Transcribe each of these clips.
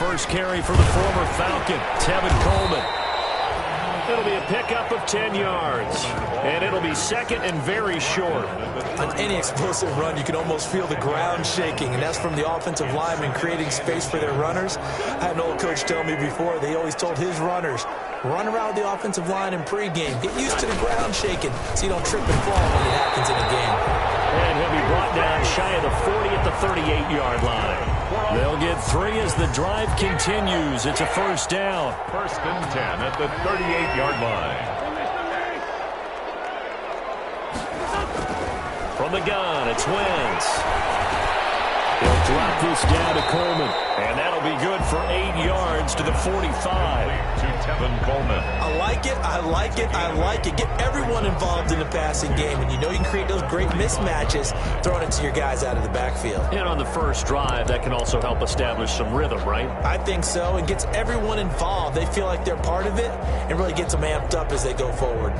first carry for the former Falcon, Tevin Coleman. It'll be a pickup of 10 yards, and it'll be second and very short. On any explosive run, you can almost feel the ground shaking, and that's from the offensive linemen creating space for their runners. I had an old coach tell me before, they always told his runners, run around the offensive line in pregame. Get used to the ground shaking so you don't trip and fall when it happens in a game. And he'll be brought down shy of the 40 at the 38-yard line. They'll get 3 as the drive continues. It's a first down. First and 10 at the 38-yard line. From the gun, it's Wentz. He'll drop this down to Coleman, and that'll be good for 8 yards to the 45. To Tevin Coleman. I like it, I like it, I like it. Get everyone involved in the passing game, and you know you can create those great mismatches throwing it to your guys out of the backfield. And on the first drive, that can also help establish some rhythm, right? I think so. It gets everyone involved. They feel like they're part of it and really gets them amped up as they go forward.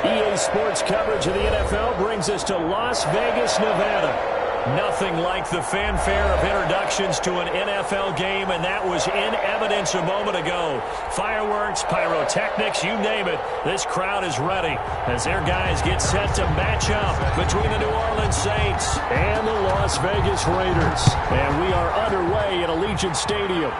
EA Sports coverage of the NFL brings us to Las Vegas, Nevada. Nothing like the fanfare of introductions to an NFL game, and that was in evidence a moment ago. Fireworks, pyrotechnics, you name it. This crowd is ready as their guys get set to match up between the New Orleans Saints and the Las Vegas Raiders. And we are underway at Allegiant Stadium.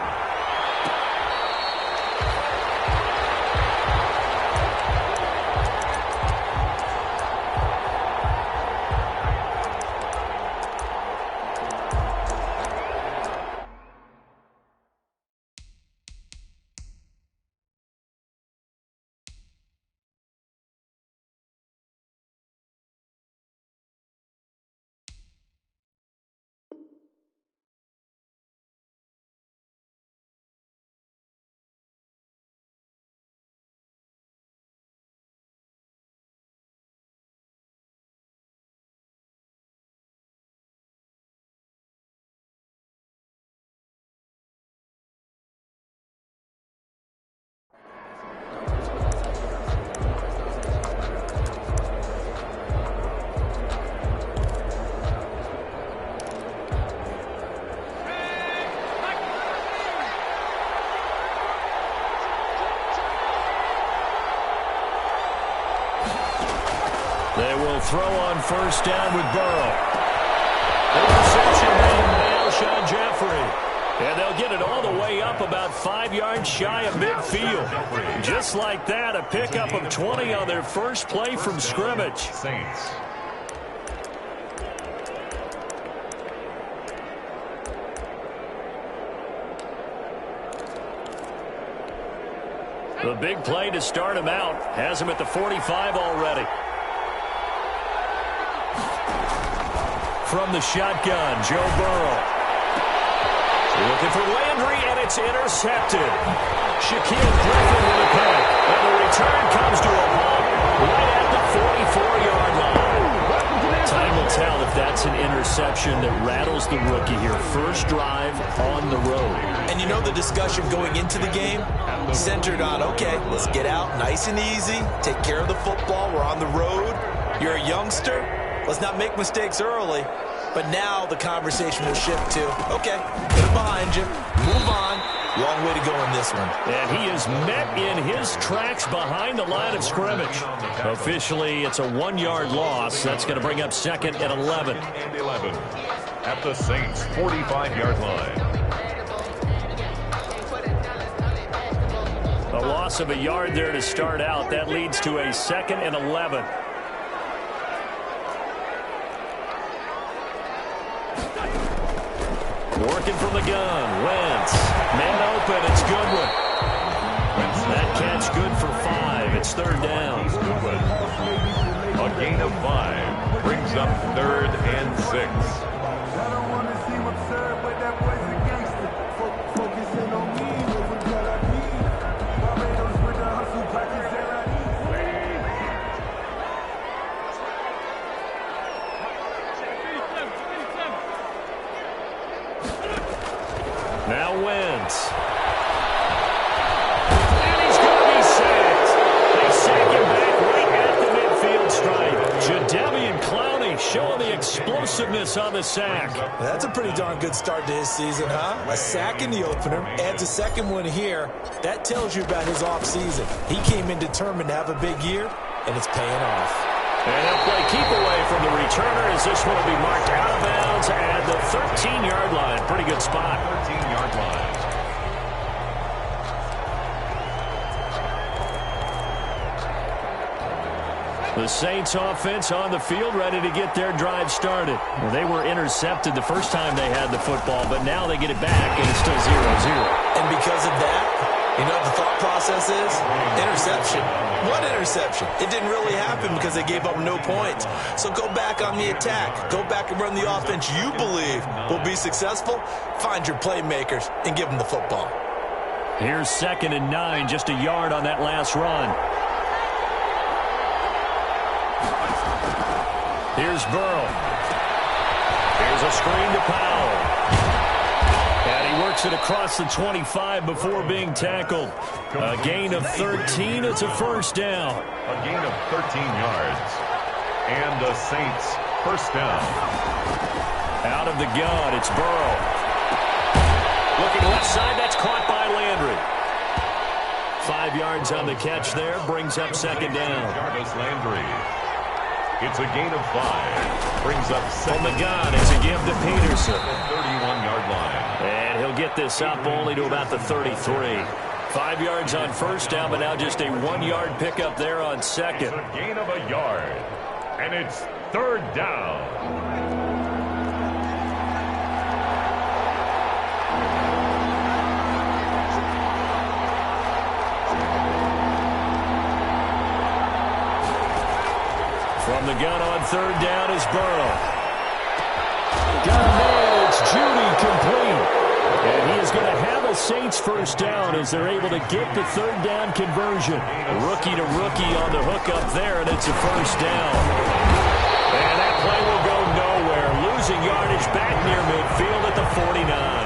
They will throw on first down with Burrow. Interception made Alshon Jeffrey. And they'll get it all the way up about 5 yards shy of midfield. Just like that, a pickup of 20 on their first play from scrimmage. Saints. The big play to start him out has him at the 45 already. From the shotgun, Joe Burrow. Looking for Landry, and it's intercepted. Shaquille Griffin with a pick. And the return comes to a ball right at the 44-yard line. Time will tell if that's an interception that rattles the rookie here. First drive on the road. And you know the discussion going into the game centered on, okay, let's get out nice and easy, take care of the football, we're on the road, you're a youngster, let's not make mistakes early. But now the conversation will shift to, okay, put it behind you, move on. Long way to go in this one. And he is met in his tracks behind the line of scrimmage. Officially, it's a 1-yard loss. That's going to bring up second and 11. And 11 at the Saints' 45-yard line. A loss of a yard there to start out. That leads to a second and 11. Working from the gun, Wentz. Man open, it's Goodwin. That catch good for 5. It's third down. A gain of 5 brings up 3rd and 6. Now Wentz. And he's going to be sacked. They sack him back right at the midfield stripe. Jadeveon Clowney showing the explosiveness on the sack. That's a pretty darn good start to his season, huh? A sack in the opener, adds a second one here. That tells you about his offseason. He came in determined to have a big year, and it's paying off. And they'll play keep away from the returner as this one will be marked out of bounds at the 13-yard line. Pretty good spot. 13-yard line. The Saints offense on the field ready to get their drive started. Well, they were intercepted the first time they had the football, but now they get it back, and it's still 0-0. And because of that, you know what the thought process is? Interception. What interception? It didn't really happen because they gave up no points. So go back on the attack. Go back and run the offense you believe will be successful. Find your playmakers and give them the football. Here's 2nd and 9, just a yard on that last run. Here's Burrow. Here's a screen to Powell. And he works it across the 25 before being tackled. A gain of 13. It's a first down. A gain of 13 yards. And the Saints first down. Out of the gun, it's Burrow. Looking left side, that's caught by Landry. 5 yards on the catch there, brings up second down. Jarvis Landry. It's a gain of 5. Brings up second. From the gun, it's a give to Peterson. 31-yard line. And he'll get this up only to about the 33. 5 yards on first down, but now just a 1-yard pickup there on second. It's a gain of a yard. And it's third down. From the gun on third down is Burrow. Got it. It's Judy complete. And he is going to have a Saints first down as they're able to get the third down conversion. Rookie to rookie on the hook up there, and it's a first down. And that play will go nowhere. Losing yardage back near midfield at the 49.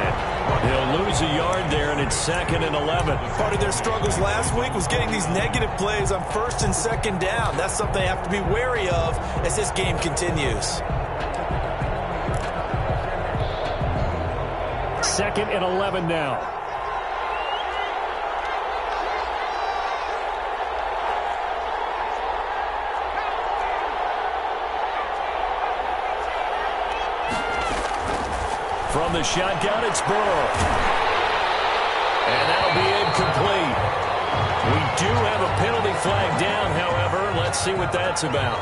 They'll lose a yard there, and it's 2nd and 11. Part of their struggles last week was getting these negative plays on 1st and 2nd down. That's something they have to be wary of as this game continues. 2nd and 11 now. From the shotgun, it's Burrow. And that'll be incomplete. We do have a penalty flag down, however. Let's see what that's about.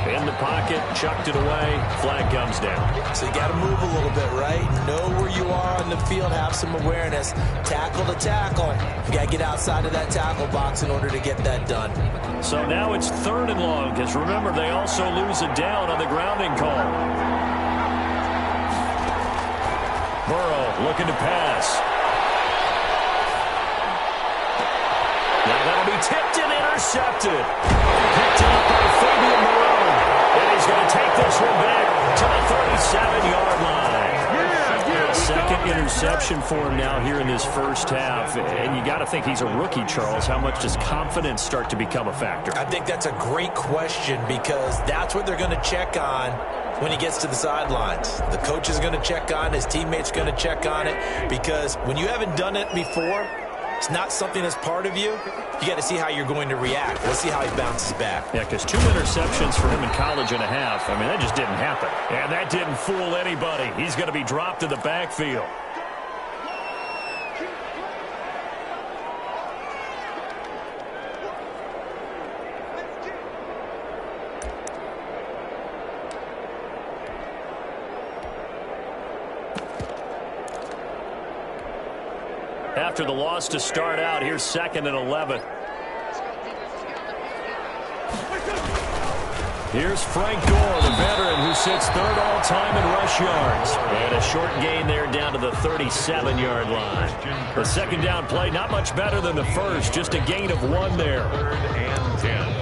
In the pocket, chucked it away. Flag comes down. So you got to move a little bit, right? Know where you are on the field, have some awareness. Tackle to tackle. You got to get outside of that tackle box in order to get that done. So now it's 3rd and long, because remember, they also lose a down on the grounding call. Burrow looking to pass. Now that'll be tipped and intercepted. Picked up by Fabian Moreau. And he's going to take this one back to the 37-yard line. Second interception for him now here in this first half. And you got to think he's a rookie, Charles. How much does confidence start to become a factor? I think that's a great question, because that's what they're going to check on when he gets to the sidelines. The coach is going to check on, his teammates going to check on it, because when you haven't done it before, it's not something that's part of you. You got to see how you're going to react. Let's see how he bounces back. Yeah, because 2 interceptions for him in college and a half. I mean, that just didn't happen. And that didn't fool anybody. He's going to be dropped in the backfield. After the loss to start out, here's 2nd and 11. Here's Frank Gore, the veteran who sits 3rd all-time in rush yards. And a short gain there down to the 37-yard line. The second down play, not much better than the first, just a gain of 1 there. 3rd and 10.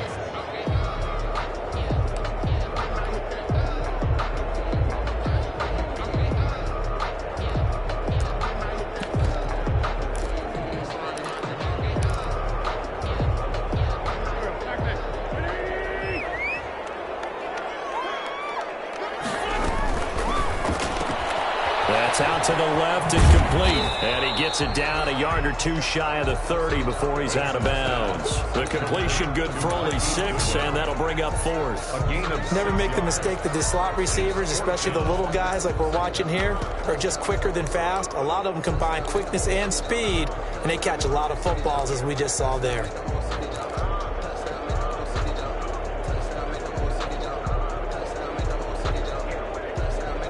Out to the left and complete. And he gets it down a yard or 2 shy of the 30 before he's out of bounds. The completion good for only 6, and that'll bring up 4th. Never make the mistake that the slot receivers, especially the little guys like we're watching here, are just quicker than fast. A lot of them combine quickness and speed, and they catch a lot of footballs, as we just saw there.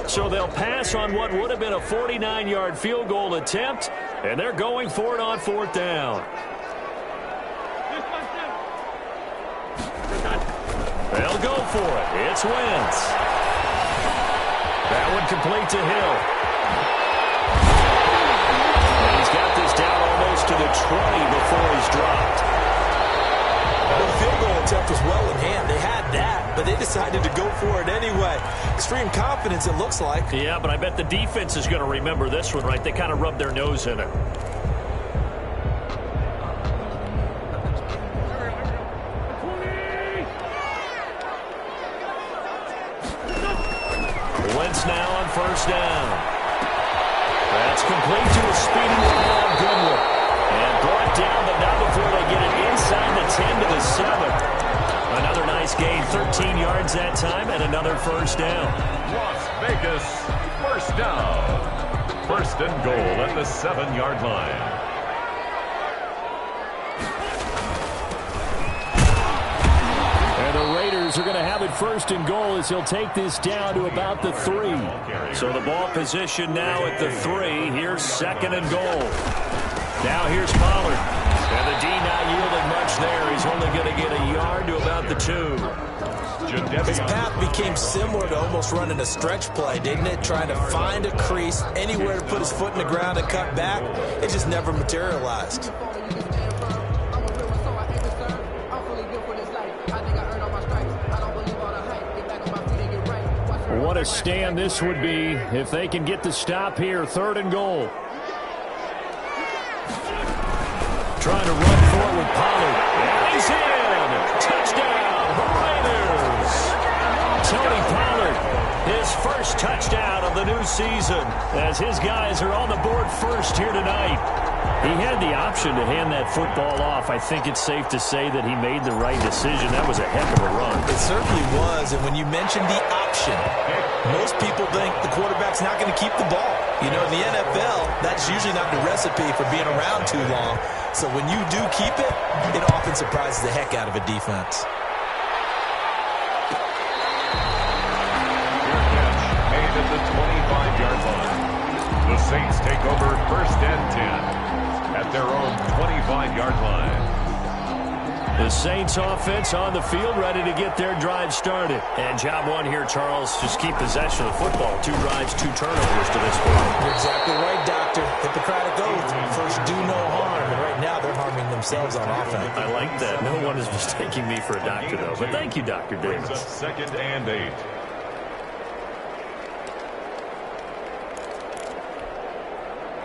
So they'll pass on what would have been a 49-yard field goal attempt, and they're going for it on 4th down. They'll go for it. It's Wentz. That one complete to Hill. And he's got this down almost to the 20 before he's dropped. Well, the field goal attempt was well in hand. They had that, but they decided to go for it anyway. Extreme confidence, it looks like. Yeah, but I bet the defense is going to remember this one, right? They kind of rubbed their nose in it. Wentz now on 1st down. That's complete to a speedy Ron Goodwin. And brought down, but not before they get it inside the 10 to the 7. Another nice gain, 13 yards that time, and another 1st down. Las Vegas, 1st down. 1st and goal at the 7-yard line. And the Raiders are going to have it 1st and goal as he'll take this down to about the 3. So the ball position now at the 3. Here's 2nd and goal. Now here's Pollard. And the D not yielding much there. He's only going to get a yard to about the 2. His path became similar to almost running a stretch play, didn't it? Trying to find a crease, anywhere to put his foot in the ground and cut back. It just never materialized. What a stand this would be if they can get the stop here. 3rd and goal. Trying to run for it with Pollard. And he's in. Touchdown, Raiders. Tony Pollard, his first touchdown of the new season, as his guys are on the board first here tonight. He had the option to hand that football off. I think it's safe to say that he made the right decision. That was a heck of a run. It certainly was, and when you mention the option, most people think the quarterback's not going to keep the ball. You know, in the NFL, that's usually not the recipe for being around too long. So when you do keep it, it often surprises the heck out of a defense. Made at the 25-yard line. The Saints take over 1st and 10 at their own 25-yard line. The Saints offense on the field, ready to get their drive started. And job one here, Charles, just keep possession of the football. 2 drives, 2 turnovers to this point. You're exactly right, Doctor. Hippocratic oath. First, do no harm. And right now, they're harming themselves on offense. I like that. No one is mistaking me for a doctor, though. But thank you, Dr. Davis. 2nd and 8.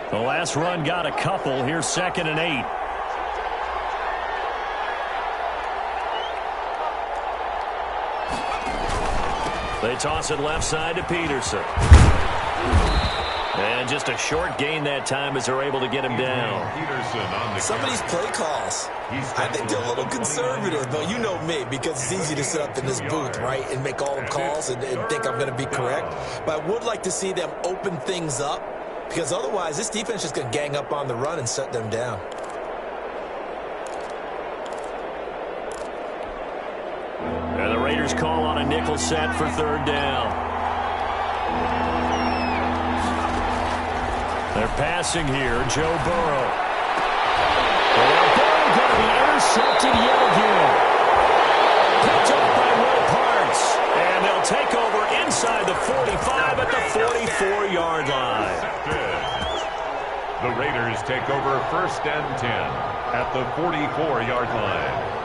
The last run got a couple. Here's 2nd and 8. They toss it left side to Peterson. And just a short gain that time as they're able to get him down. Some of these play calls, I think they're a little conservative, but you know me, because it's easy to sit up in this booth, right, and make all the calls and think I'm going to be correct. But I would like to see them open things up, because otherwise this defense is going to gang up on the run and shut them down. And the Raiders call on a nickel set for 3rd down. They're passing here. Joe Burrow. Well, Burrow going to be intercepted yet again. Picked up by Will Parks. And they'll take over inside the 45 at the 44-yard line. The Raiders take over 1st and 10 at the 44-yard line.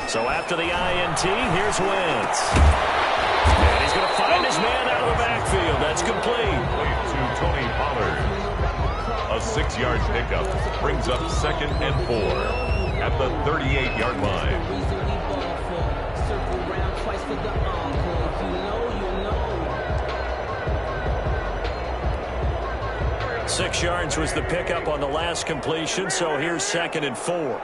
So after the INT, here's Wentz. And he's going to find his man out of the backfield. That's complete. To Tony Pollard. A 6-yard pickup brings up 2nd and 4 at the 38-yard line. 6 yards was the pickup on the last completion, so here's 2nd and 4.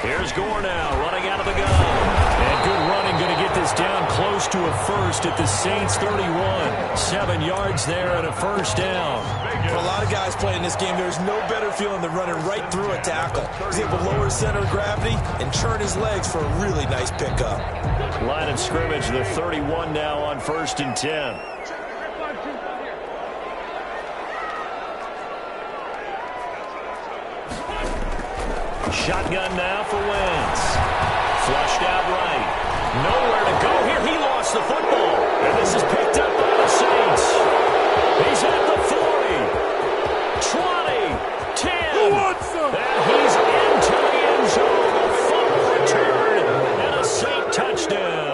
Here's Gore now, running out of the gun. And good running, going to get this down close to a first at the Saints 31. 7 yards there and a 1st down. For a lot of guys playing this game, there's no better feeling than running right through a tackle. He's able to lower center of gravity and turn his legs for a really nice pickup. Line of scrimmage, the 31 now on 1st and 10. Shotgun now for Wentz. Flushed out right. Nowhere to go here. He lost the football. And this is picked up by the Saints. He's at the 40, 20, 10. And he's into the end zone. A fumble return and a Saint touchdown.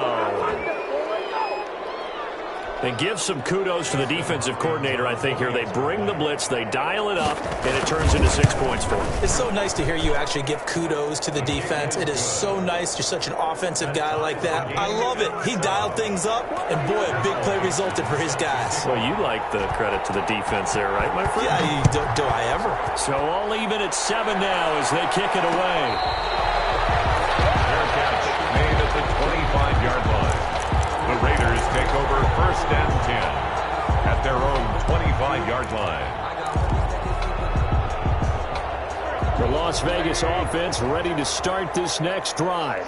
And give some kudos to the defensive coordinator, I think, here. They bring the blitz, they dial it up, and it turns into 6 points for them. It's so nice to hear you actually give kudos to the defense. It is so nice. You're such an offensive guy like that. I love it. He dialed things up, and boy, a big play resulted for his guys. Well, you like the credit to the defense there, right, my friend? Yeah, do I ever? So all even at 7 now as they kick it away. Fair catch made at the 25-yard line. The Raiders take over 1st and 10 at their own 25-yard line. The Las Vegas offense ready to start this next drive.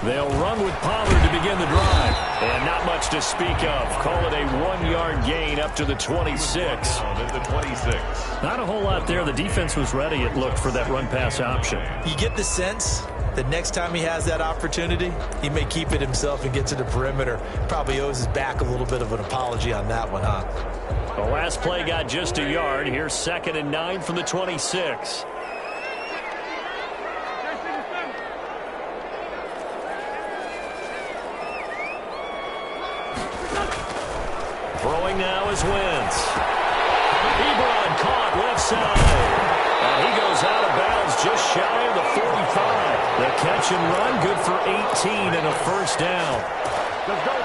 They'll run with Pollard to begin the drive. And not much to speak of. Call it a 1-yard gain up to the 26. At the 26. Not a whole lot there. The defense was ready, it looked, for that run-pass option. You get the sense that next time he has that opportunity, he may keep it himself and get to the perimeter. Probably owes his back a little bit of an apology on that one, huh? The last play got just a yard. Here's 2nd and 9 from the 26. Throwing now is Wentz. Ebron caught left side. And he goes out of bounds just shy of the 45. The catch and run good for 18 and a 1st down.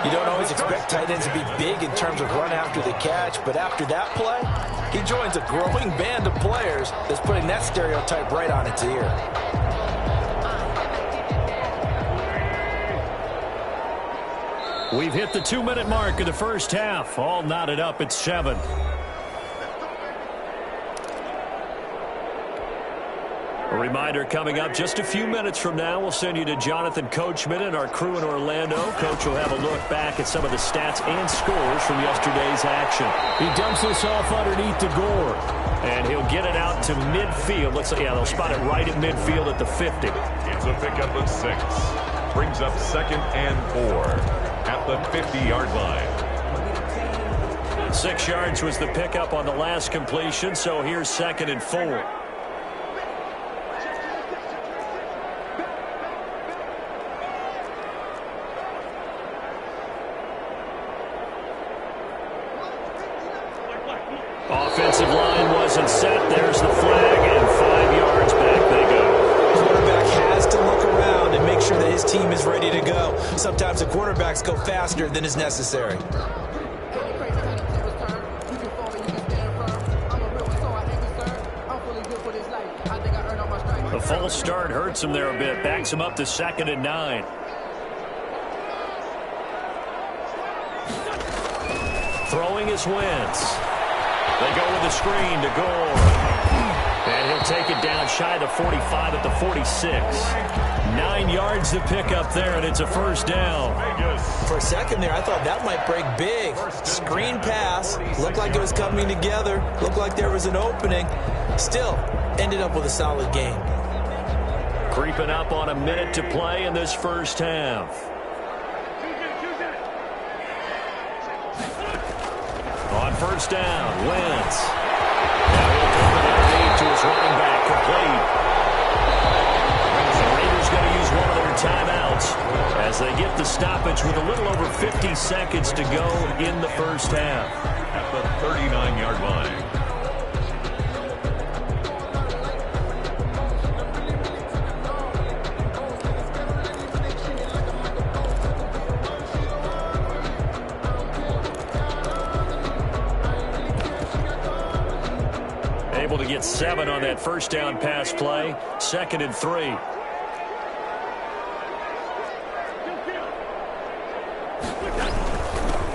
You don't always expect tight ends to be big in terms of run after the catch, but after that play, he joins a growing band of players that's putting that stereotype right on its ear. We've hit the 2-minute mark of the first half. All knotted up at 7. A reminder coming up just a few minutes from now, we'll send you to Jonathan Coachman and our crew in Orlando. Coach will have a look back at some of the stats and scores from yesterday's action. He dumps this off underneath the goal. And he'll get it out to midfield. Looks like, yeah, they'll spot it right at midfield at the 50. It's a pickup of 6. Brings up 2nd and 4 at the 50-yard line. 6 yards was the pickup on the last completion, so here's 2nd and 4. Offensive line wasn't set. There's the flag, and 5 yards back they go. Quarterback has to look around and make sure that his team is ready to go. Sometimes the quarterbacks go faster than is necessary. The false start hurts him there a bit. Backs him up to 2nd and 9. Throwing is Wentz. They go with the screen to Gore. And he'll take it down shy of the 45 at the 46. 9 yards to pick up there, and it's a first down. For a second there, I thought that might break big. Screen pass. Looked like it was coming together. Looked like there was an opening. Still, ended up with a solid game. Creeping up on a minute to play in this first half. On first down, Wentz. Now he'll throw it underneath to his running back, complete. The Raiders going to use one of their timeouts as they get the stoppage with a little over 50 seconds to go in the first half. At the 39-yard line. Able to get 7 on that first down pass play. 2nd and 3.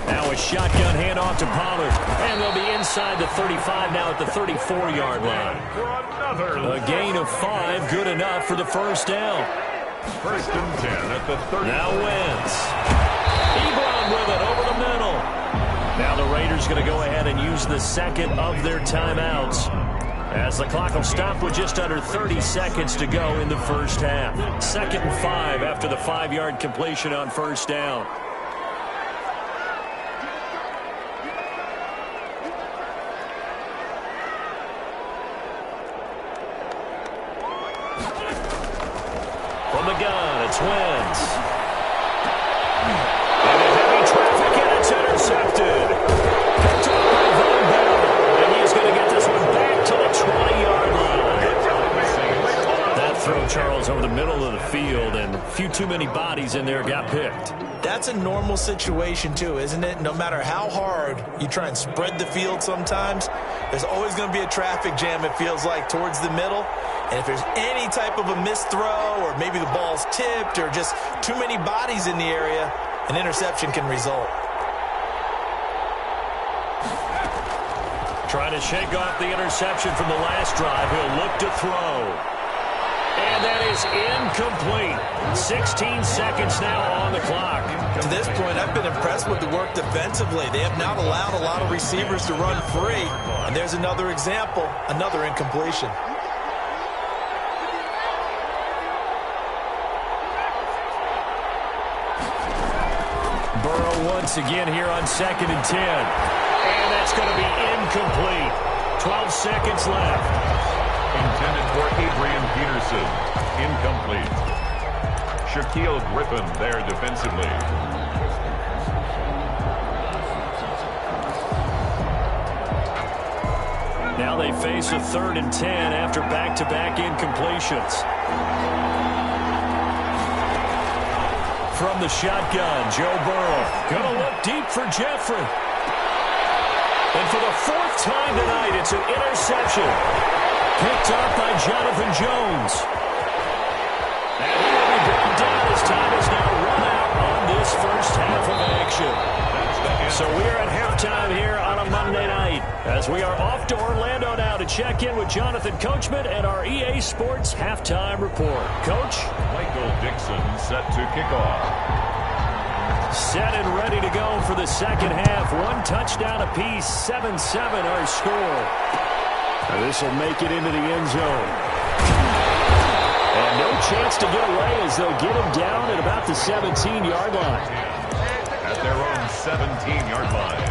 Now a shotgun handoff to Pollard. And they'll be inside the 35 now at the 34-yard line. A gain of 5, good enough for the first down. 1st and 10 at the 30. Now Wentz. Ebron with it over the middle. Now the Raiders going to go ahead and use the second of their timeouts, as the clock will stop with just under 30 seconds to go in the first half. 2nd and 5 after the 5-yard completion on first down. From the gun, it's Wentz. And a heavy traffic, and it's intercepted. Picked up by Von Bell. And he's going to get this one back to the 20-yard line. That throw, Charles, over the middle of the field, and a few too many bodies in there got picked. That's a normal situation, too, isn't it? No matter how hard you try and spread the field sometimes, there's always going to be a traffic jam, it feels like, towards the middle. And if there's any type of a missed throw, or maybe the ball's tipped, or just too many bodies in the area, an interception can result. Trying to shake off the interception from the last drive. He'll look to throw. And that is incomplete. 16 seconds now on the clock. To this point, I've been impressed with the work defensively. They have not allowed a lot of receivers to run free. And there's another example, another incompletion. Burrow once again here on 2nd and 10. And that's going to be incomplete. 12 seconds left. Intended for Adrian Peterson. Incomplete. Shaquille Griffin there defensively. Now they face a 3rd and 10 after back-to-back incompletions. From the shotgun, Joe Burrow. Going to look deep for Jeffrey. And for the 4th time tonight, it's an interception. Picked up by Jonathan Jones. And he will be brought down as time is now run out on this first half of action. So we're at halftime here on a Monday night. As we are off to Orlando now to check in with Jonathan Coachman and our EA Sports halftime report. Coach? Michael Dixon set to kick off. Set and ready to go for the second half. One touchdown apiece, 7-7 our score. This will make it into the end zone. And no chance to get away as they'll get him down at about the 17-yard line. At their own 17-yard line.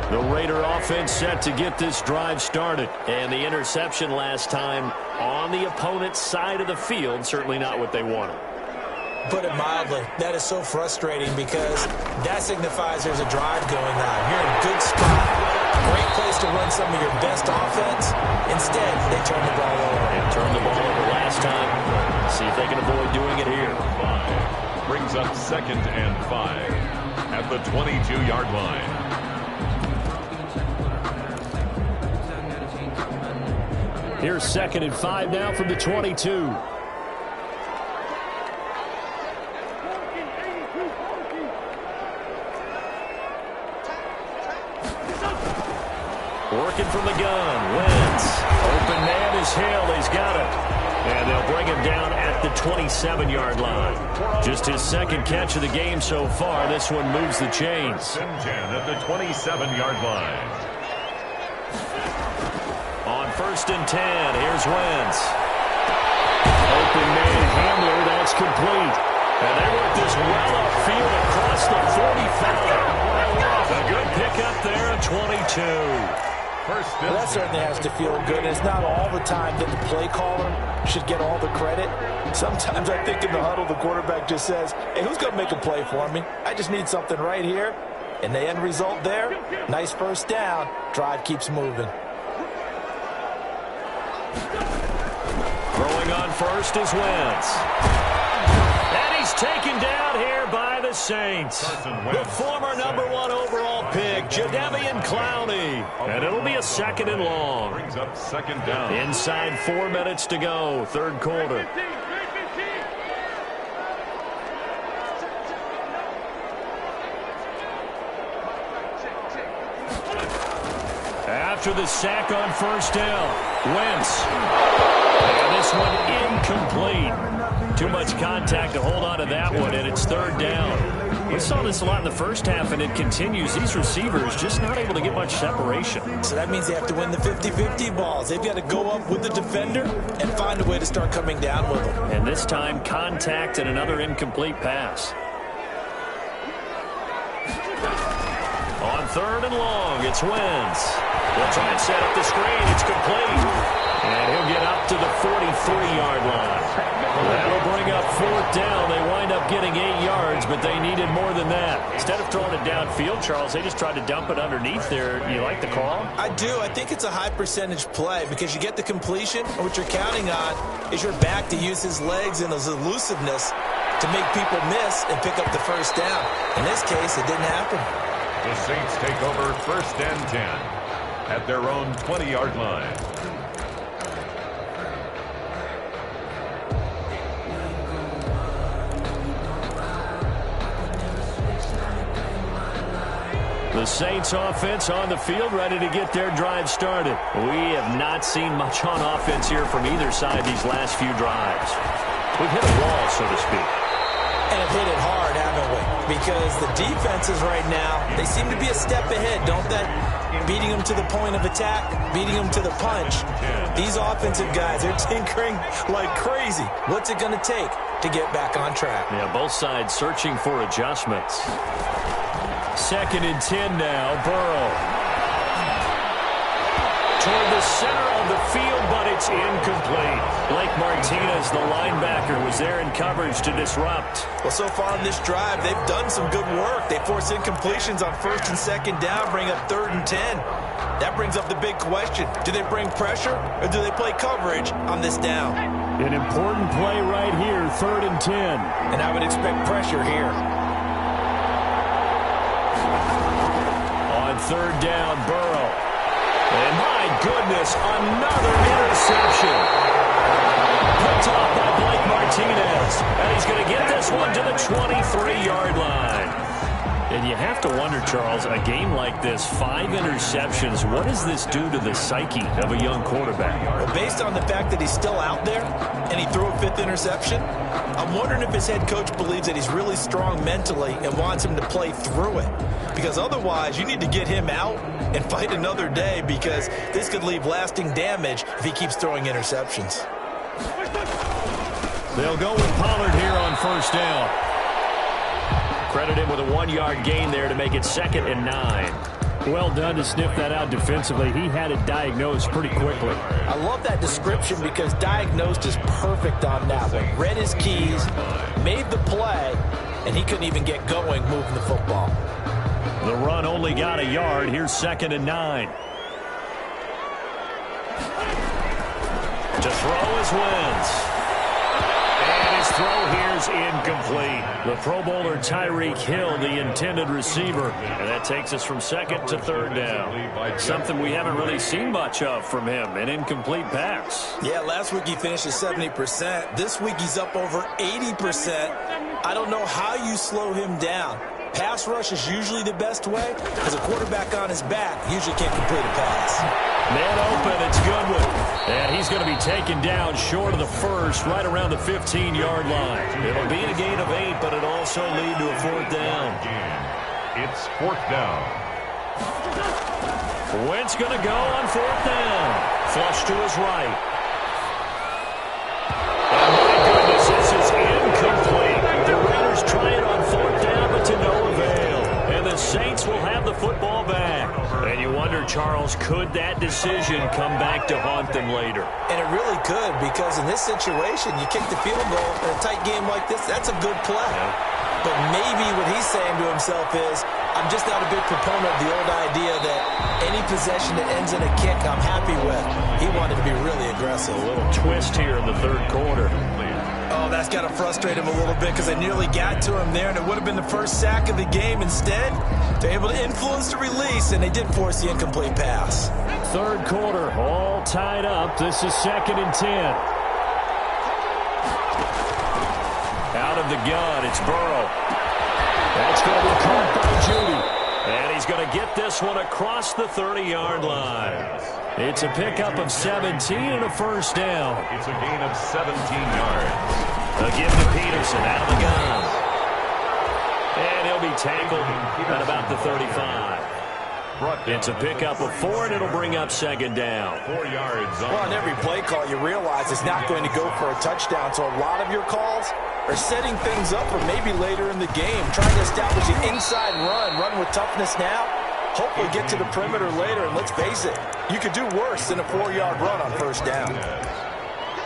The Raider offense set to get this drive started. And the interception last time on the opponent's side of the field, certainly not what they wanted. Put it mildly, that is so frustrating because that signifies there's a drive going on. You're in a good spot. Great place to run some of your best offense. Instead, they turn the ball over. They turned the ball over last time. See if they can avoid doing it here. Brings up 2nd and 5 at the 22-yard line. Here's 2nd and 5 now from the 22. Working from the gun. Wentz. Open man is Hill. He's got it. And they'll bring him down at the 27-yard line. Just his second catch of the game so far. This one moves the chains. 10 at the 27-yard line. On 1st and 10, here's Wentz. Open man Hamler. That's complete. And they work this well upfield across the 45. A good pickup there at 22. Well, that certainly has to feel good. It's not all the time that the play caller should get all the credit. Sometimes I think in the huddle, the quarterback just says, hey, who's going to make a play for me? I just need something right here. And the end result there, nice first down. Drive keeps moving. Throwing on first is Wentz. And he's taken down here by the Saints. The former #1 overall pick, Jadeveon Clowney. And it'll be a 2nd and long. Brings up 2nd down. Inside 4 minutes to go, 3rd quarter. After the sack on 1st down, Wentz. And this one incomplete. Too much contact to hold on to that one, and it's 3rd down. We saw this a lot in the first half, and it continues. These receivers just not able to get much separation. So that means they have to win the 50-50 balls. They've got to go up with the defender and find a way to start coming down with them. And this time, contact and another incomplete pass. On 3rd and long, it's Wentz. They'll try and set up the screen. It's complete. And he'll get up to the 43-yard line. That'll bring up 4th down. They wind up getting 8 yards, but they needed more than that. Instead of throwing it downfield, Charles, they just tried to dump it underneath there. You like the call? I do. I think it's a high percentage play because you get the completion, and what you're counting on is your back to use his legs and his elusiveness to make people miss and pick up the first down. In this case, it didn't happen. The Saints take over 1st and 10 at their own 20-yard line. The Saints offense on the field, ready to get their drive started. We have not seen much on offense here from either side these last few drives. We've hit a wall, so to speak. And have hit it hard, haven't we? Because the defenses right now, they seem to be a step ahead, don't they? Beating them to the point of attack, beating them to the punch. These offensive guys, they're tinkering like crazy. What's it going to take to get back on track? Yeah, both sides searching for adjustments. 2nd and 10 now, Burrow. Toward the center of the field, but it's incomplete. Blake Martinez, the linebacker, was there in coverage to disrupt. Well, so far on this drive, they've done some good work. They force incompletions on 1st and 2nd down, bring up 3rd and 10. That brings up the big question. Do they bring pressure, or do they play coverage on this down? An important play right here, 3rd and 10. And I would expect pressure here. On 3rd down, Burrow. And my goodness, another interception. Picked off by Blake Martinez. And he's going to get this one to the 23-yard line. And you have to wonder, Charles, a game like this, 5 interceptions, what does this do to the psyche of a young quarterback? Well, based on the fact that he's still out there and he threw a 5th interception, I'm wondering if his head coach believes that he's really strong mentally and wants him to play through it. Because otherwise, you need to get him out and fight another day, because this could leave lasting damage if he keeps throwing interceptions. They'll go with Pollard here on first down. Credit him with a 1-yard gain there to make it 2nd and 9. Well done to sniff that out defensively. He had it diagnosed pretty quickly. I love that description, because diagnosed is perfect on that one. Read his keys, made the play, and he couldn't even get going moving the football. The run only got a yard. Here's 2nd and 9. To throw is Wentz. And his throw here's incomplete. The Pro Bowler Tyreek Hill, the intended receiver. And that takes us from 2nd to 3rd down. Something we haven't really seen much of from him, an incomplete pass. Yeah, last week he finished at 70%. This week he's up over 80%. I don't know how you slow him down. Pass rush is usually the best way, because a quarterback on his back usually can't complete a pass. Man open, it's Goodwin. And he's going to be taken down short of the first, right around the 15-yard line. It'll be a gain of 8, but it'll also lead to a 4th down. It's 4th down. Wentz going to go on 4th down. Flush to his right. And my goodness, this is incomplete. The Raiders try it on 4th down, but to no avail. And the Saints will have the football back. And you wonder, Charles, could that decision come back to haunt them later? And it really could, because in this situation, you kick the field goal in a tight game like this, that's a good play. But maybe what he's saying to himself is, I'm just not a big proponent of the old idea that any possession that ends in a kick I'm happy with. He wanted to be really aggressive. A little twist here in the 3rd quarter. Oh, that's got to frustrate him a little bit, because they nearly got to him there, and it would have been the first sack of the game. Instead, they're able to influence the release, and they did force the incomplete pass. 3rd quarter, all tied up. This is 2nd and 10. Out of the gun, it's Burrow. That's going to be caught by Judy. And he's going to get this one across the 30-yard line. It's a pickup of 17 and a first down. It's a gain of 17 yards. A give to Peterson out of the gun. And he'll be tackled at about the 35. It's a pickup of 4, and it'll bring up 2nd down. 4 yards. Well, on every play call, you realize it's not going to go for a touchdown, so a lot of your calls are setting things up for maybe later in the game, trying to establish an inside run with toughness now, hopefully get to the perimeter later, and let's face it, you could do worse than a 4-yard run on first down.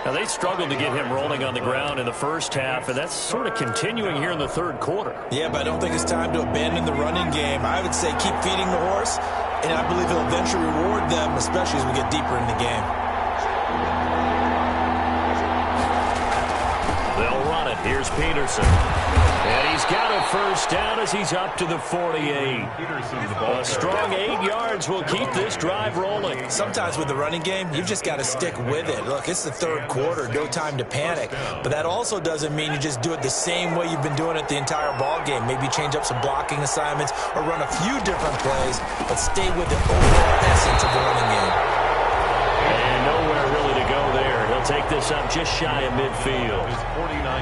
Now, they struggled to get him rolling on the ground in the first half, and that's sort of continuing here in the 3rd quarter. Yeah, but I don't think it's time to abandon the running game. I would say keep feeding the horse, and I believe he'll eventually reward them, especially as we get deeper in the game. They'll run it. Here's Peterson. And he's got a first down as he's up to the 48. A strong 8 yards will keep this drive rolling. Sometimes with the running game, you've just got to stick with it. Look, it's the 3rd quarter, no time to panic. But that also doesn't mean you just do it the same way you've been doing it the entire ball game. Maybe change up some blocking assignments or run a few different plays, but stay with the overall essence of the running game. And nowhere really to go there. He'll take this up just shy of midfield.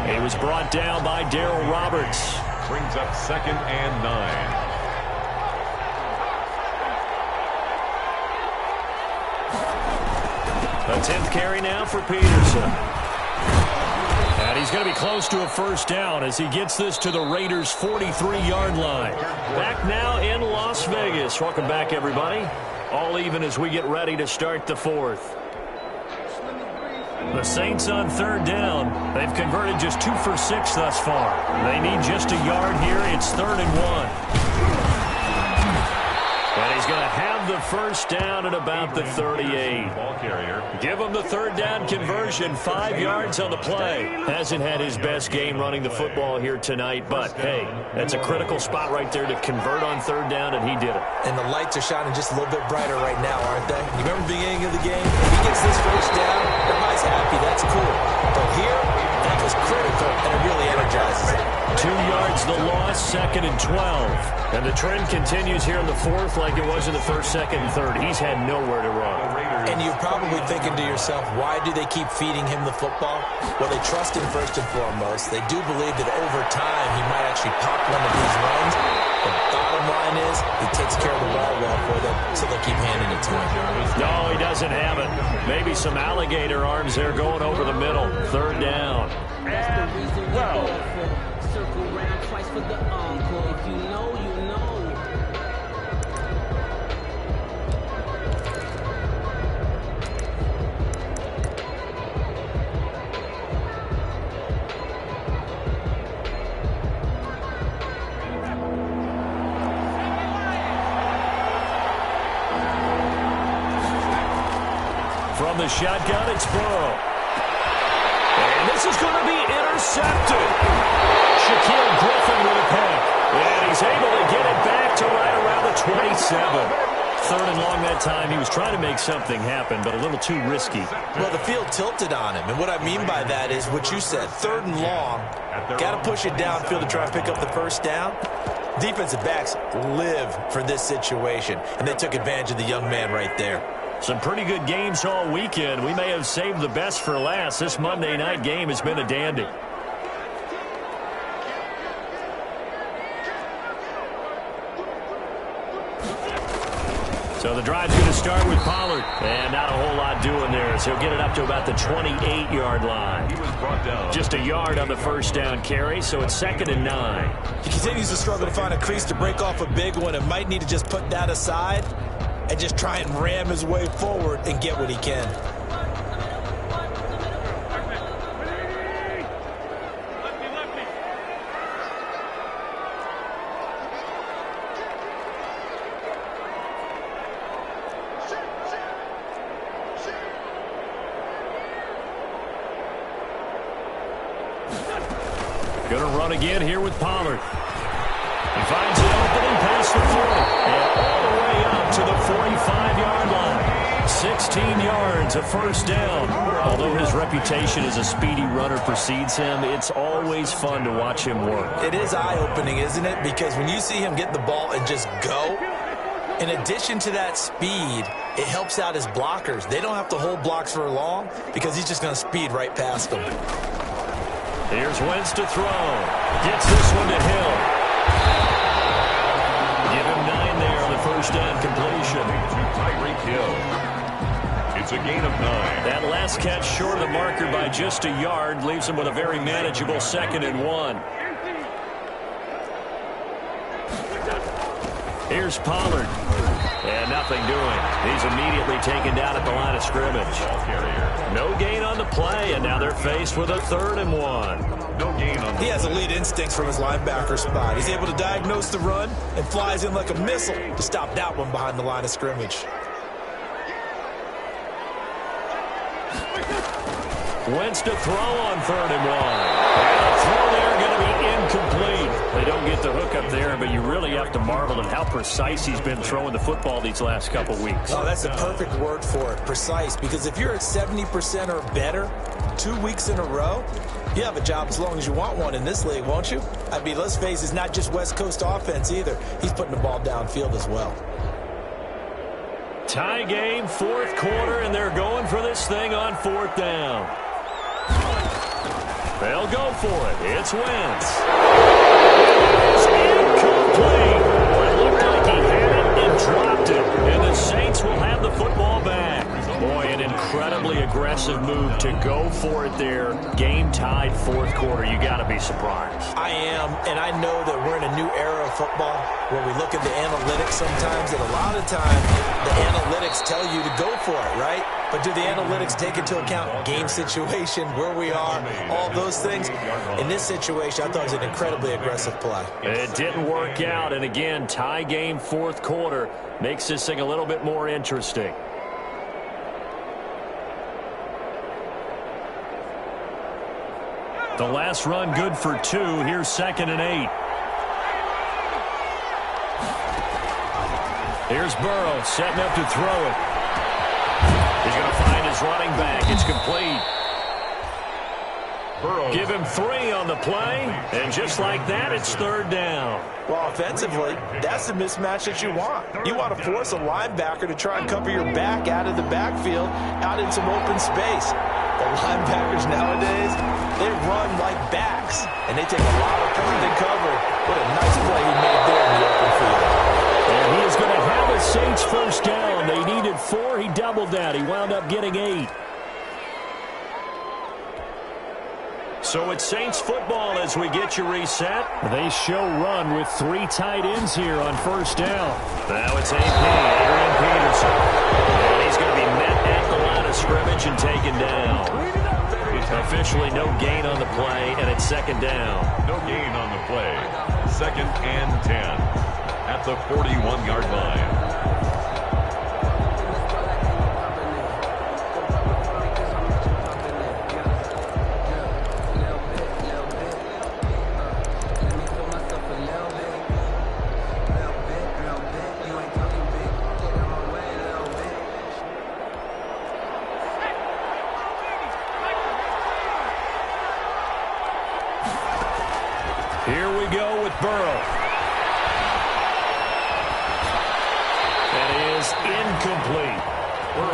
He was brought down by Darryl Roberts. Brings up 2nd and 9. A 10th carry now for Peterson. And he's going to be close to a first down as he gets this to the Raiders' 43-yard line. Back now in Las Vegas. Welcome back, everybody. All even as we get ready to start the 4th. The Saints on 3rd down. They've converted just 2 for 6 thus far. They need just a yard here. It's 3rd and 1. And he's going to have the first down at about the 38. Ball carrier. Give him the third down conversion, 5 yards on the play. Hasn't had his best game running the football here tonight, but, hey, that's a critical spot right there to convert on third down, and he did it. And the lights are shining just a little bit brighter right now, aren't they? You remember the beginning of the game? If he gets this first down, everybody's happy. That's cool. But here, that was critical, and it really energizes it. 2 yards the loss, 2nd and 12. And the trend continues here in the fourth like it was in the first, second, and third. He's had nowhere to run. And you're probably thinking to yourself, why do they keep feeding him the football? Well, they trust him first and foremost. They do believe that over time he might actually pop one of these runs. The bottom line is he takes care of the ball well for them, so they'll keep handing it to him. No, he doesn't have it. Maybe some alligator arms there going over the middle. Third down. Well, circle round twice for the encore. If you know, you know. From the shotgun, it's Burrow. And this is going to be intercepted. Shaquille Griffin with a pick. And he's able to get it back to right around the 27. Third and long that time. He was trying to make something happen, but a little too risky. Well, the field tilted on him. And what I mean by that is what you said. Third and long. Got to push it downfield to try and pick up the first down. Defensive backs live for this situation. And they took advantage of the young man right there. Some pretty good games all weekend. We may have saved the best for last. This Monday night game has been a dandy. So the drive's going to start with Pollard. And not a whole lot doing there. So he'll get it up to about the 28-yard line. He was brought down. Just a yard on the first down carry, so it's 2nd and 9. He continues to struggle to find a crease to break off a big one and might need to just put that aside and just try and ram his way forward and get what he can. Going to run again here with Pollard. He finds an opening past the 40 and all the way up to the 45-yard line. 16 yards, a first down. Although his reputation as a speedy runner precedes him, it's always fun to watch him work. It is eye-opening, isn't it? Because when you see him get the ball and just go, in addition to that speed, it helps out his blockers. They don't have to hold blocks for long because he's just going to speed right past them. Here's Wentz to throw. Gets this one to Hill. Give him 9 there on the first down completion. To Tyreek Hill. It's a gain of 9. That last catch short of the marker by just a yard leaves him with a very manageable 2nd and 1. Here's Pollard. And nothing doing. He's immediately taken down at the line of scrimmage. No gain on the play, and now they're faced with a 3rd and 1. No gain on the He has elite instincts from his linebacker spot. He's able to diagnose the run and flies in like a missile to stop that one behind the line of scrimmage. Wentz to throw on 3rd and 1. And the throw there going to be incomplete. They don't get the hook up there, but you really have to marvel at how precise he's been throwing the football these last couple weeks. Oh, that's the perfect word for it, precise. Because if you're at 70% or better 2 weeks in a row, you have a job as long as you want one in this league, won't you? I mean, let's face it, it's not just West Coast offense either. He's putting the ball downfield as well. Tie game, 4th quarter, and they're going for this thing on 4th down. They'll go for it. It's Wentz. It's incomplete. It looked like he had it and dropped it. And the Saints will have the football back. Boy, an incredibly aggressive move to go for it there. Game tied fourth quarter, you got to be surprised. I am, and I know that we're in a new era of football where we look at the analytics sometimes, and a lot of times the analytics tell you to go for it, right? But do the analytics take into account game situation, where we are, all those things? In this situation, I thought it was an incredibly aggressive play. It didn't work out, and again, tie game fourth quarter makes this thing a little bit more interesting. The last run good for 2. Here's 2nd and 8. Here's Burrow setting up to throw it. He's going to find his running back. It's complete. Burrow. Give him 3 on the play, and just like that, it's 3rd down. Well, offensively, that's the mismatch that you want. You want to force a linebacker to try and cover your back out of the backfield, out in some open space. The linebackers nowadays, they run like backs, and they take a lot of point and cover. What a nice play he made there in the open field. And he is going to have a Saints first down. They needed 4. He doubled that. He wound up getting 8. So it's Saints football as we get you reset. They show run with 3 tight ends here on first down. Now it's AP, Adrian Peterson. And he's going to be met at the line of scrimmage and taken down. Officially no gain on the play, and it's 2nd down. No gain on the play. 2nd and 10 at the 41-yard line. Here we go with Burrow. That is incomplete.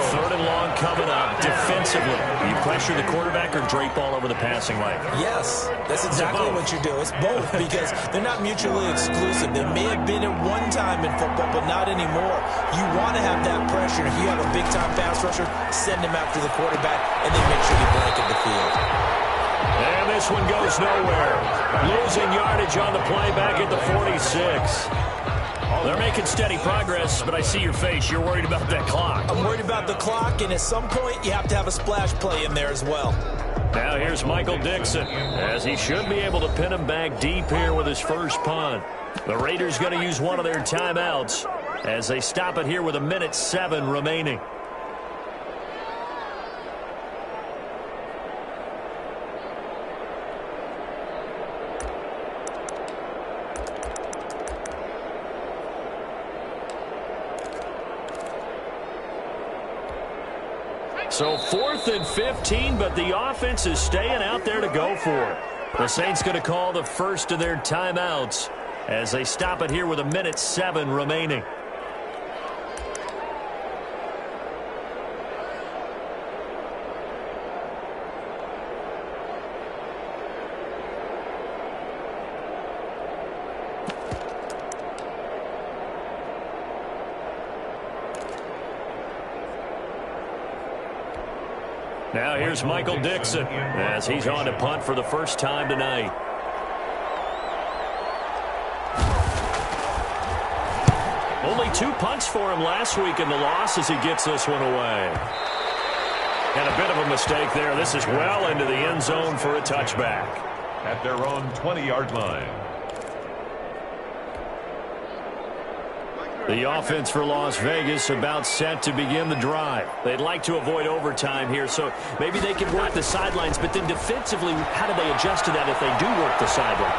3rd and long coming up defensively. You pressure the quarterback or drape all over the passing lane? Yes, that's exactly what you do. It's both because they're not mutually exclusive. They may have been at one time in football, but not anymore. You want to have that pressure. If you have a big-time pass rusher, send him after the quarterback, and then make sure you blanket the field. And this one goes nowhere. Losing yardage on the play back at the 46. They're making steady progress, but I see your face. You're worried about that clock. I'm worried about the clock, and at some point, you have to have a splash play in there as well. Now here's Michael Dixon, as he should be able to pin him back deep here with his first punt. The Raiders going to use one of their timeouts as they stop it here with 1:07 remaining. So 4th and 15, but the offense is staying out there to go for it. The Saints going to call the first of their timeouts as they stop it here with 1:07 remaining. Now here's Michael Dixon as he's on to punt for the first time tonight. Only 2 punts for him last week in the loss as he gets this one away. And a bit of a mistake there. This is well into the end zone for a touchback. At their own 20-yard line. The offense for Las Vegas about set to begin the drive. They'd like to avoid overtime here, so maybe they can work the sidelines, but then defensively, how do they adjust to that if they do work the sideline?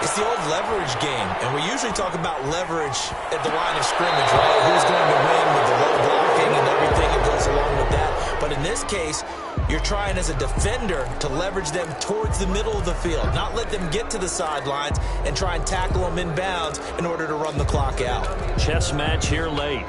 It's the old leverage game, and we usually talk about leverage at the line of scrimmage, right? Who's going to win with the low blocking and everything that goes along with that. But in this case, you're trying as a defender to leverage them towards the middle of the field, not let them get to the sidelines and try and tackle them in bounds in order to run the clock out. Chess match here late.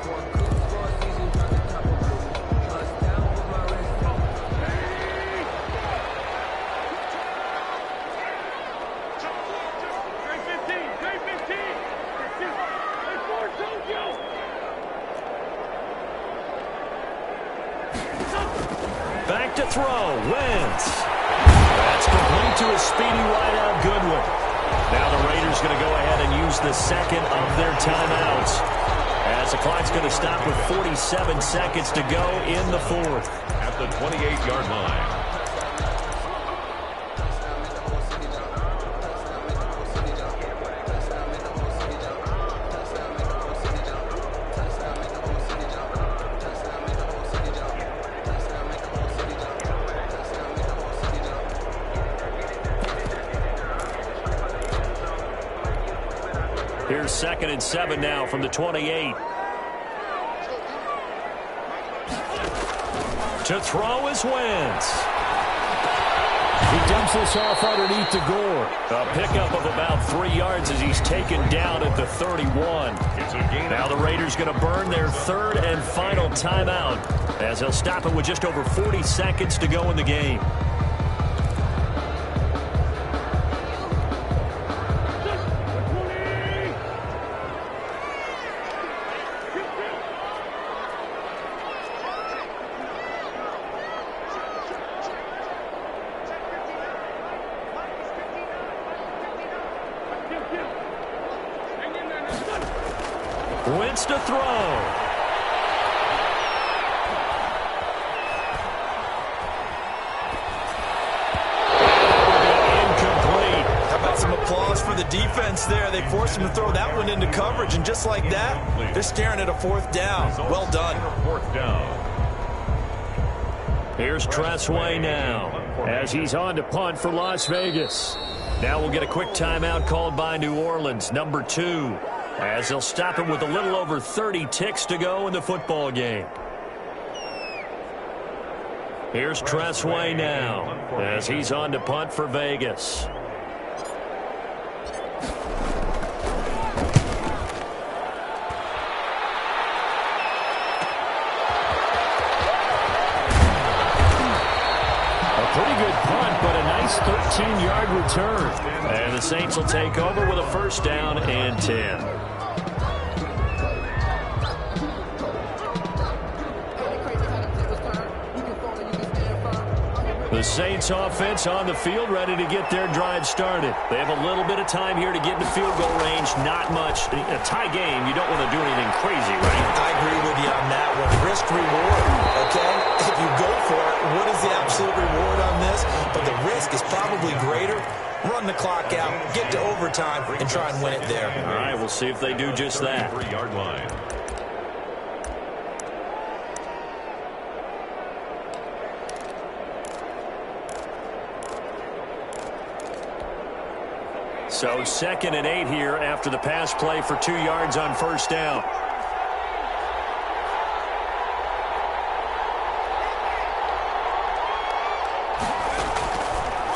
Back to throw. Wentz. That's complete to a speedy wideout Goodwin. Now the Raiders going to go ahead and use the second of their timeouts, as the clock's going to stop with 47 seconds to go in the fourth. At the 28-yard line. Here's 2nd and 7 now from the 28. To throw is Wentz. He dumps this off underneath the goal. A pickup of about 3 yards as he's taken down at the 31. Now the Raiders going to burn their third and final timeout, as they'll stop it with just over 40 seconds to go in the game. Wentz to throw. Incomplete. How about some applause for the defense there? They forced him to throw that one into coverage, and just like that, they're staring at a 4th down. Well done. 4th down. Here's Tressway now, As he's on to punt for Las Vegas. Now we'll get a quick timeout called by New Orleans, number 2, as they'll stop it with a little over 30 ticks to go in the football game. Here's Tressway now, as he's on to punt for Vegas. Pretty good punt, but a nice 13-yard return. And the Saints will take over with a 1st down and 10. The Saints offense on the field, ready to get their drive started. They have a little bit of time here to get into field goal range. Not much. A tie game, you don't want to do anything crazy, right? I agree with you on that one. Risk reward, okay? If you go for it, what is the absolute reward on this? But the risk is probably greater. Run the clock out, get to overtime, and try and win it there. All right, we'll see if they do just that. 3-yard line. So 2nd and 8 here after the pass play for 2 yards on 1st down.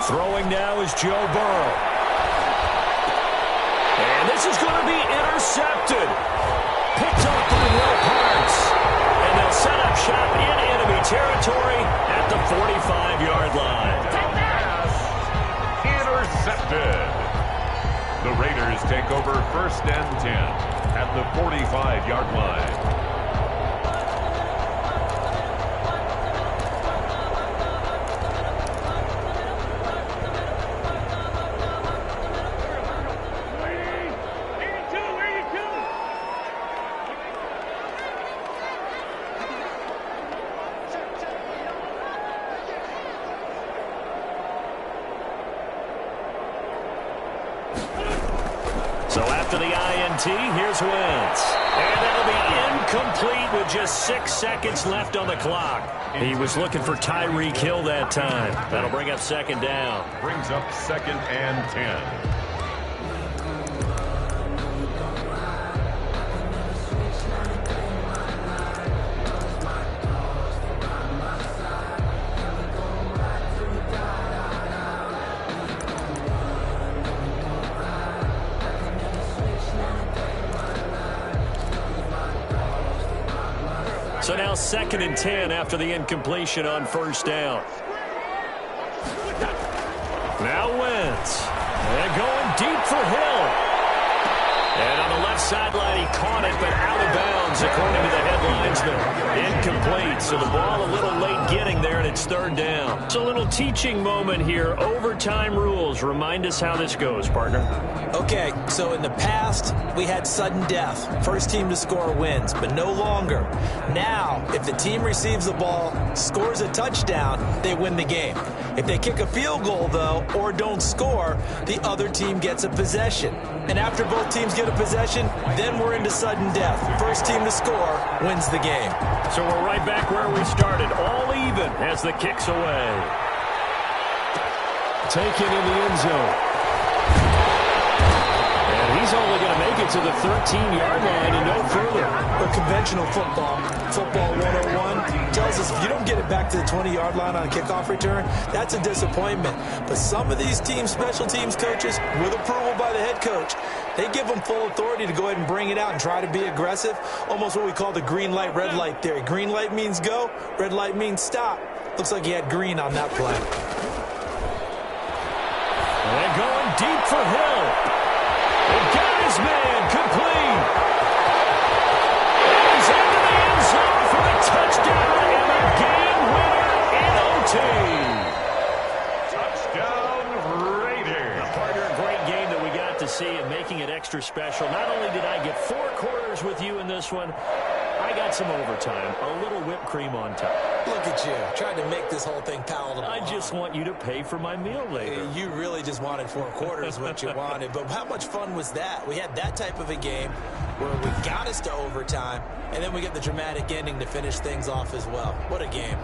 Throwing now is Joe Burrow. And this is going to be intercepted. Picked off by Will Parks. And they'll set up shop in enemy territory at the 45-yard line. Intercepted. The Raiders take over 1st and 10 at the 45-yard line. So after the INT, here's Wentz. And that'll be incomplete with just 6 seconds left on the clock. He was looking for Tyreek Hill that time. That'll bring up 2nd down. Brings up 2nd and 10. So now 2nd and 10 after the incompletion on 1st down. Now Wentz. And going deep for Hill. And on the left sideline, he caught it, but out of bounds yards, according to the headlines. Incomplete, so the ball a little late getting there, and it's third down. It's a little teaching moment here. Overtime rules. Remind us how this goes, partner. Okay, so in the past, we had sudden death. First team to score wins, but no longer. Now, if the team receives the ball, scores a touchdown, they win the game. If they kick a field goal, though, or don't score, the other team gets a possession. And after both teams get a possession, then we're into sudden death. First team to score wins the game. So we're right back where we started, all even as the kick's away. Taken in the end zone. And he's only going to make it to the 13-yard line and no further. But conventional football 101, tells us if you don't get it back to the 20-yard line on a kickoff return, that's a disappointment. But some of these teams, special teams coaches, with approval by the head coach, they give them full authority to go ahead and bring it out and try to be aggressive. Almost what we call the green light, red light theory. Green light means go, red light means stop. Looks like he had green on that play. And going deep for Hill. He got his man complete. And he's into the end zone for the touchdown and the game winner in OT. Touchdown, Raiders. Partner, a great game that we got to see and making it extra special. Not only did I get 4 quarters with you in this one, I got some overtime, a little whipped cream on top. Look at you, trying to make this whole thing palatable. I just want you to pay for my meal later. You really just wanted 4 quarters what you wanted. But how much fun was that? We had that type of a game where we got us to overtime, and then we get the dramatic ending to finish things off as well. What a game.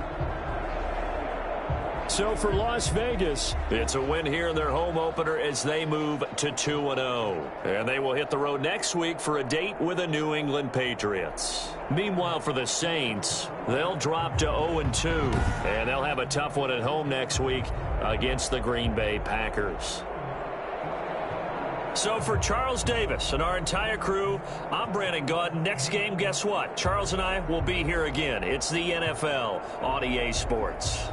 So for Las Vegas, it's a win here in their home opener as they move to 2-0. And they will hit the road next week for a date with the New England Patriots. Meanwhile, for the Saints, they'll drop to 0-2. And they'll have a tough one at home next week against the Green Bay Packers. So for Charles Davis and our entire crew, I'm Brandon Gaudin. Next game, guess what? Charles and I will be here again. It's the NFL on EA Sports.